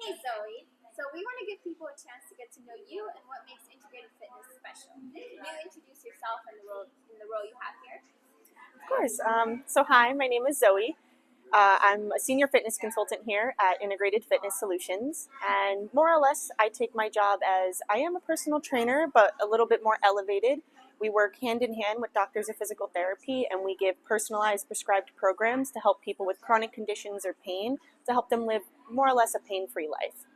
Hey Zoe, so we want to give people a chance to get to know you and what makes integrated fitness special. Can you introduce yourself and the role you have here? Of course. So hi, my name is Zoe. I'm a senior fitness consultant here at Integrated Fitness Solutions, and more or less, I take my job as I am a personal trainer, but a little bit more elevated. We work hand in hand with doctors of physical therapy, and we give personalized prescribed programs to help people with chronic conditions or pain to help them live more or less a pain-free life.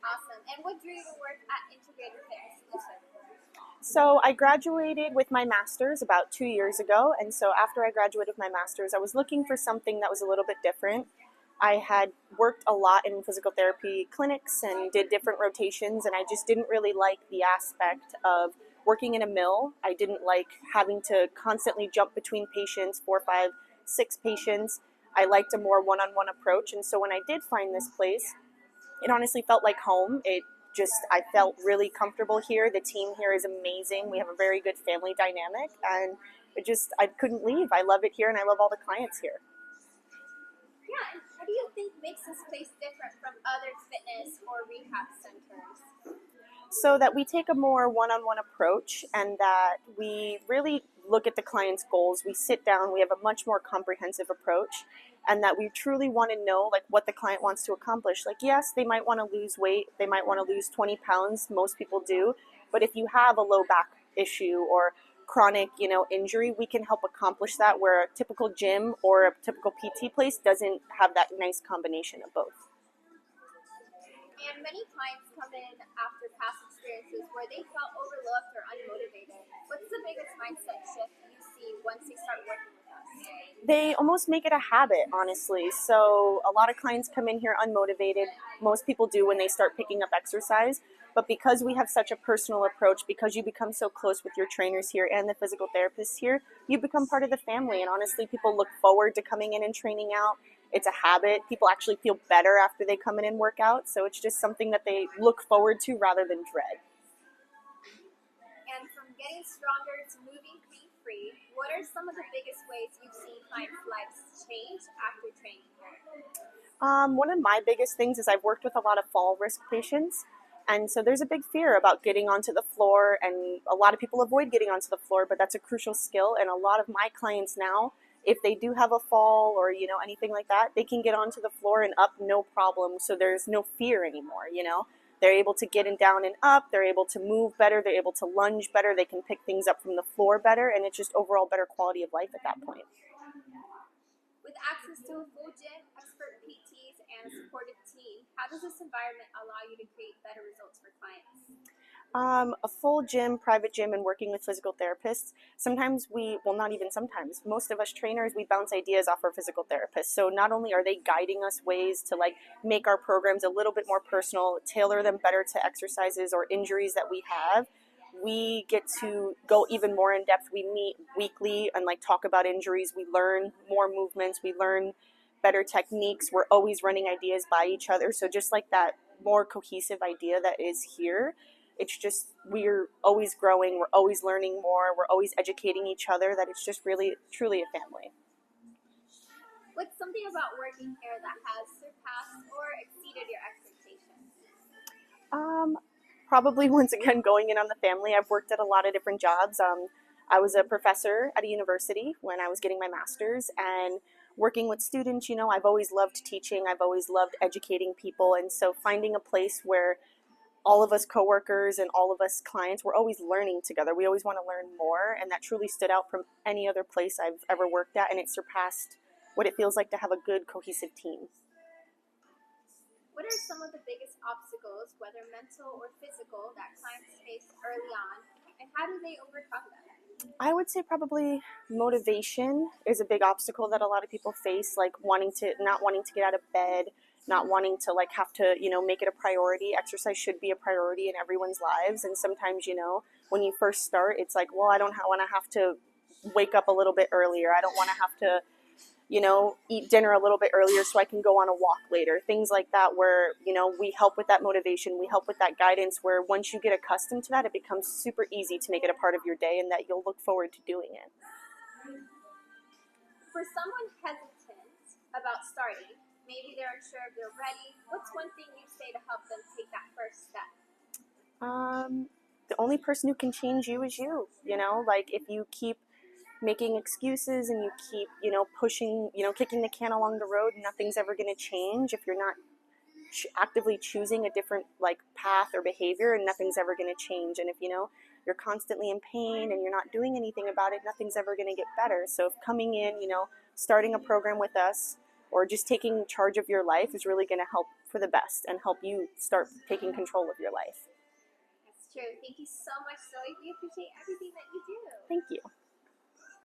Awesome. And what drew you to work at Integrated Fitness Solutions? So I graduated with my master's about 2 years ago, and so after I graduated with my master's, I was looking for something that was a little bit different. I had worked a lot in physical therapy clinics and did different rotations, and I just didn't really like the aspect of working in a mill. I didn't like having to constantly jump between patients, 4, 5, 6 patients. I liked a more one-on-one approach, and so when I did find this place, it honestly felt like home. I felt really comfortable here. The team here is amazing. We have a very good family dynamic, and I couldn't leave. I love it here, and I love all the clients here. Yeah, and what do you think makes this place different from other fitness or rehab centers? So that we take a more one-on-one approach, and that we really look at the client's goals. We sit down, we have a much more comprehensive approach, and that we truly want to know like what the client wants to accomplish. Like, yes, they might want to lose weight, they might want to lose 20 pounds, most people do, but if you have a low back issue or chronic injury, we can help accomplish that, where a typical gym or a typical PT place doesn't have that nice combination of both. And many clients come in after past experiences where they felt overlooked or unmotivated. What's the biggest mindset shift you see once they start working with us? They almost make it a habit, honestly. So a lot of clients come in here unmotivated. Most people do when they start picking up exercise. But because we have such a personal approach, because you become so close with your trainers here and the physical therapists here, you become part of the family. And honestly, people look forward to coming in and training out. It's a habit. People actually feel better after they come in and work out. So it's just something that they look forward to rather than dread. And from getting stronger to moving pain free, what are some of the biggest ways you've seen clients' lives change after training here? One of my biggest things is I've worked with a lot of fall risk patients. And so there's a big fear about getting onto the floor, and a lot of people avoid getting onto the floor, but that's a crucial skill. And a lot of my clients now, if they do have a fall or, anything like that, they can get onto the floor and up no problem. So there's no fear anymore. They're able to get in down and up, they're able to move better, they're able to lunge better, they can pick things up from the floor better, and it's just overall better quality of life at that point. With access to a full gym, expert PTs, and a supportive team, how does this environment allow you to create better results for clients? A full gym, private gym, and working with physical therapists. Not even sometimes, most of us trainers, we bounce ideas off our physical therapists. So not only are they guiding us ways to make our programs a little bit more personal, tailor them better to exercises or injuries that we have, we get to go even more in depth. We meet weekly and talk about injuries. We learn more movements. We learn better techniques. We're always running ideas by each other. So just like that more cohesive idea that is here, it's just we're always growing. We're always learning more. We're always educating each other. That it's just really, truly a family. What's something about working here that has surpassed or exceeded your expectations? Probably once again going in on the family. I've worked at a lot of different jobs. I was a professor at a university when I was getting my master's, and working with students, I've always loved teaching. I've always loved educating people, and so finding a place where all of us coworkers and all of us clients, we're always learning together. We always want to learn more, and that truly stood out from any other place I've ever worked at, and it surpassed what it feels like to have a good, cohesive team. What are some of the biggest obstacles, whether mental or physical, that clients face early on, and how do they overcome them? I would say probably motivation is a big obstacle that a lot of people face, like not wanting to get out of bed, not wanting to have to, make it a priority. Exercise should be a priority in everyone's lives. And sometimes, when you first start, it's like, well, I don't want to have to wake up a little bit earlier. I don't want to have to eat dinner a little bit earlier so I can go on a walk later. Things like that where, we help with that motivation. We help with that guidance where once you get accustomed to that, it becomes super easy to make it a part of your day and that you'll look forward to doing it. For someone hesitant about starting, maybe they're unsure if they're ready. What's one thing you say to help them take that first step? The only person who can change you is you. Like if you keep making excuses and you keep, pushing, kicking the can along the road, nothing's ever going to change. If you're not actively choosing a different path or behavior, and nothing's ever going to change. And if you're constantly in pain and you're not doing anything about it, nothing's ever going to get better. So if coming in, starting a program with us or just taking charge of your life is really going to help for the best and help you start taking control of your life. That's true. Thank you so much, Zoe. We appreciate everything that you do. Thank you.